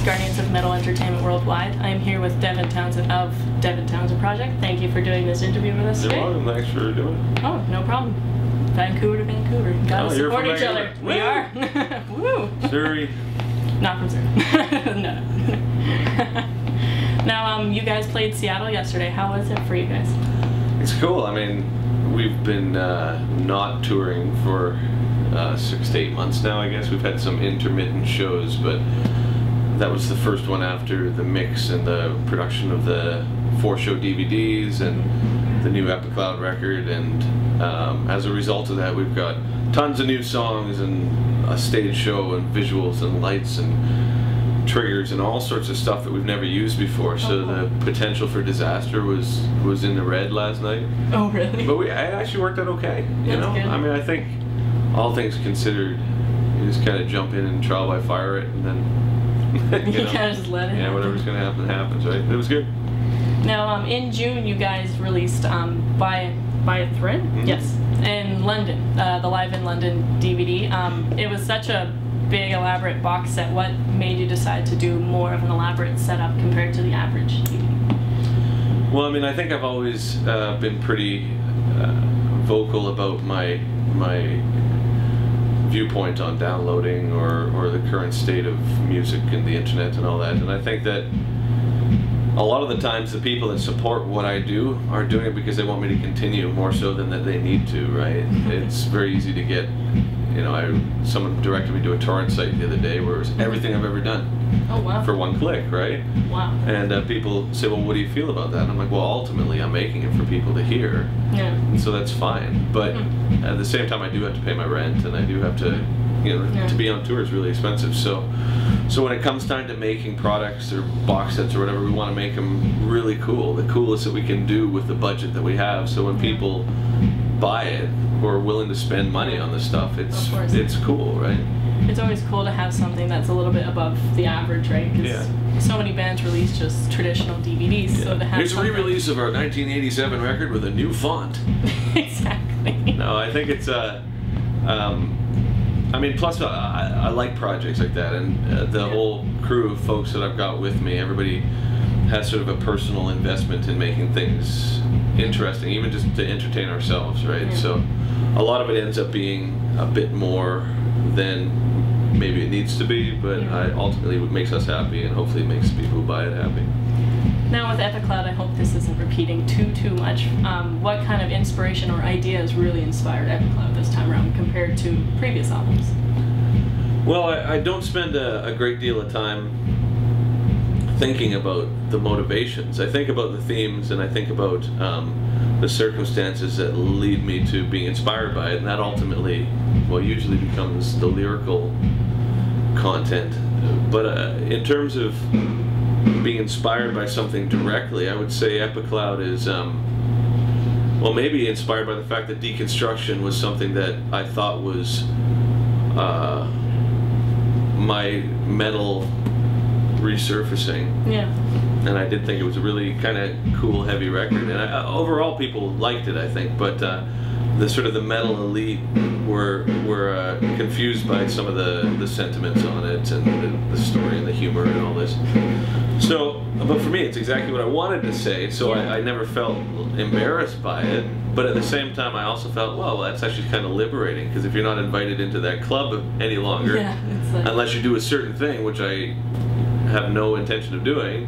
Guardians of Metal Entertainment Worldwide. I am here with Devin Townsend of Devin Townsend Project. Thank you for doing this interview with us today. You're welcome. Thanks for doing it. Oh, no problem. Vancouver to Vancouver. Gotta support each other. We are. Woo! Surrey. Not from Surrey. No. Now, you guys played Seattle yesterday. How was it for you guys? It's cool. I mean, we've been not touring for 6 to 8 months now, I guess. We've had some intermittent shows, but that was the first one after the mix and the production of the 4-show DVDs and the new Epicloud record, and as a result of that we've got tons of new songs and a stage show and visuals and lights and triggers and all sorts of stuff that we've never used before. So the potential for disaster was in the red last night. Oh, really? But it actually worked out okay, you know? Good. I mean, I think all things considered, you just kind of jump in and trial by fire it, and then you kind of just let it happen. Whatever's going to happen happens, right? It was good. Now, in June, you guys released By a Thread? Mm-hmm. Yes, in London, the Live in London DVD. It was such a big, elaborate box set. What made you decide to do more of an elaborate setup compared to the average DVD? Well, I mean, I think I've always been pretty vocal about my viewpoint on downloading or the current state of music and the internet and all that, and I think that a lot of the times the people that support what I do are doing it because they want me to continue more so than that they need to, right? It's very easy to get, you know, someone directed me to a torrent site the other day where it was everything I've ever done. Oh, wow. For one click, right? Wow. And people say, well, what do you feel about that? And I'm like, well, ultimately I'm making it for people to hear. Yeah. And so that's fine. But at the same time I do have to pay my rent, and I do have to, you know, to be on tour is really expensive. So when it comes time to making products or box sets or whatever, we want to make them really cool, the coolest that we can do with the budget that we have. So when people buy it or are willing to spend money on this stuff, it's cool, right? It's always cool to have something that's a little bit above the average, right? Because so many bands release just traditional DVDs. Yeah. So to have here's a re-release of our 1987 record with a new font. Exactly. No, I think it's I mean, plus I like projects like that, and the whole crew of folks that I've got with me, everybody has sort of a personal investment in making things interesting, even just to entertain ourselves, right? Yeah. So a lot of it ends up being a bit more than maybe it needs to be, but ultimately it makes us happy, and hopefully it makes people who buy it happy. Now with Epicloud, I hope this isn't repeating too much. What kind of inspiration or ideas really inspired Epicloud this time around compared to previous albums? Well, I don't spend a great deal of time thinking about the motivations. I think about the themes, and I think about the circumstances that lead me to being inspired by it, and that ultimately, well, usually becomes the lyrical content. But in terms of being inspired by something directly, I would say Epicloud is, well, maybe inspired by the fact that deconstruction was something that I thought was my metal resurfacing. Yeah. And I did think it was a really kind of cool, heavy record, and overall people liked it, I think, but the sort of the metal elite were confused by some of the sentiments on it and the story and the humor and all this. So, but for me, it's exactly what I wanted to say, so I never felt embarrassed by it, but at the same time I also felt, well, that's actually kind of liberating, because if you're not invited into that club any longer, unless you do a certain thing, which I have no intention of doing,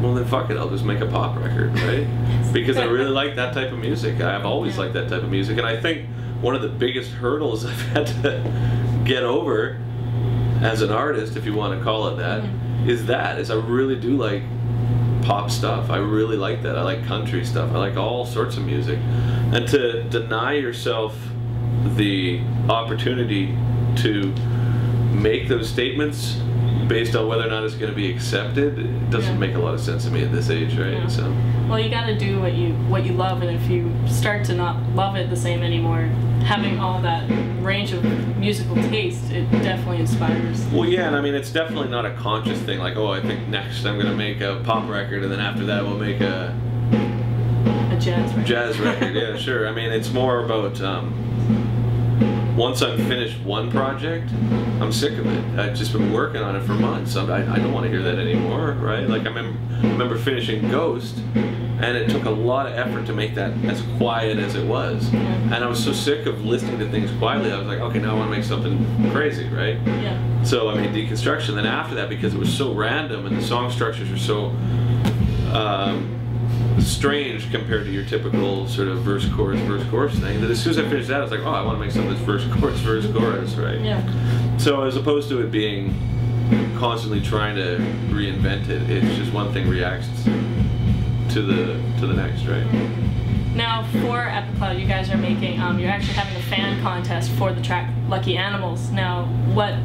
well then fuck it, I'll just make a pop record, right? Because I really like that type of music. I've always liked that type of music, and I think one of the biggest hurdles I've had to get over as an artist, if you want to call it that, is I really do like pop stuff. I really like that. I like country stuff. I like all sorts of music. And to deny yourself the opportunity to make those statements based on whether or not it's going to be accepted, it doesn't make a lot of sense to me at this age, right? Yeah. So. Well, you got to do what you love, and if you start to not love it the same anymore, having all that range of musical taste, it definitely inspires. Well, yeah, and I mean, it's definitely not a conscious thing, like, oh, I think next I'm going to make a pop record, and then after that we'll make a jazz record. Jazz record, yeah, sure. I mean, it's more about once I'm finished one project, I'm sick of it. I've just been working on it for months. I don't want to hear that anymore, right? Like I remember finishing Ghost, and it took a lot of effort to make that as quiet as it was. And I was so sick of listening to things quietly, I was like, okay, now I want to make something crazy, right? Yeah. So I made Deconstruction. Then after that, because it was so random and the song structures were so strange compared to your typical sort of verse chorus thing, that as soon as I finished that, I was like, oh, I want to make something that's verse chorus, right? Yeah. So as opposed to it being constantly trying to reinvent it, it's just one thing reacts to the next, right? Now for Epic Cloud, you guys are making, you're actually having a fan contest for the track Lucky Animals. Now, what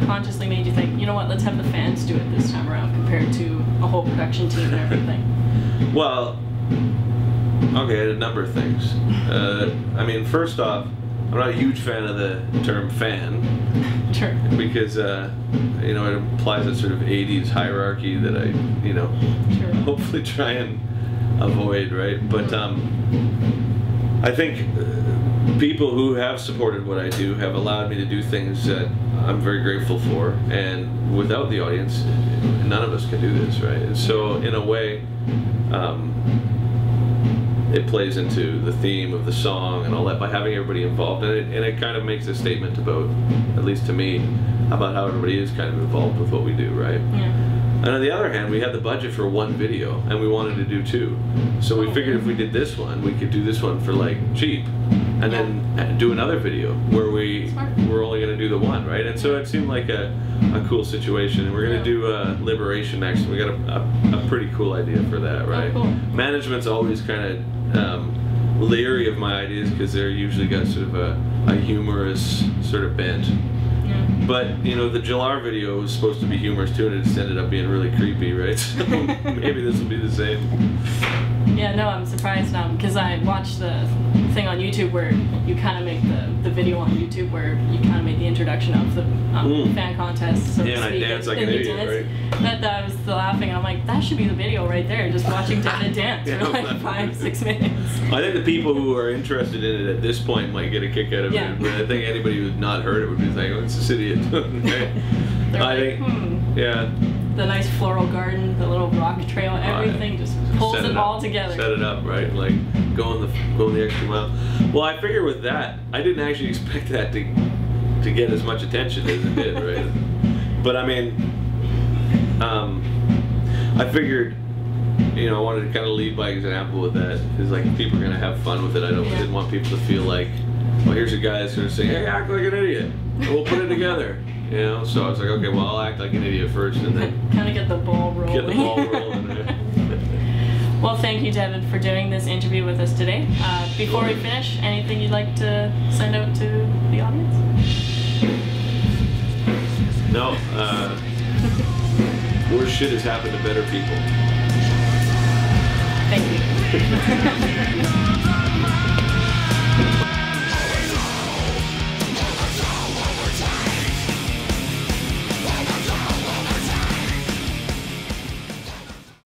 consciously made you think, you know what, let's have the fans do it this time around compared to a whole production team and everything? Well, okay, a number of things. I mean, first off, I'm not a huge fan of the term fan. Sure. Because, you know, it implies a sort of 80s hierarchy that I, you know, sure. hopefully try and avoid, right? But I think people who have supported what I do have allowed me to do things that I'm very grateful for, and without the audience, none of us can do this, right? And so, in a way, it plays into the theme of the song and all that by having everybody involved in it, and it kind of makes a statement about, at least to me, about how everybody is kind of involved with what we do, right? Yeah. And on the other hand, we had the budget for one video, and we wanted to do two. So we figured if we did this one, we could do this one for like cheap, and then do another video where we're only going to do the one, right? And so it seemed like a cool situation. And we're going to do Liberation next. We got a pretty cool idea for that, right? Oh, cool. Management's always kind of leery of my ideas because they're usually got sort of a humorous sort of bent. But, you know, the Char video was supposed to be humorous too, and it just ended up being really creepy, right? So maybe this will be the same. Yeah, no, I'm surprised because I watched the thing on YouTube where you kind of make the video on YouTube where you kind of made the introduction of the fan contest. So yeah, and I danced like an idiot, right? That I was laughing, and I'm like, that should be the video right there, just watching Devin dance for like 5-6 minutes. I think the people who are interested in it at this point might get a kick out of it, but I think anybody who's not heard it would be like, oh, it's this idiot. Yeah. The nice floral garden, the little rock trail, everything just pulls it all together. Set it up, right? Like going the extra mile. Well, I figure with that, I didn't actually expect that to get as much attention as it did, right? But I mean, I figured, you know, I wanted to kind of lead by example with that. Is like people are gonna have fun with it. I didn't want people to feel like, well, here's a guy that's gonna say, hey, act like an idiot, and we'll put it together. You know, so I was like, okay, well, I'll act like an idiot first, and then kind of get the ball rolling. Get the ball rolling. Right? Well, thank you, Devin, for doing this interview with us today. Before we finish, anything you'd like to send out to the audience? No. Worse shit has happened to better people. Thank you.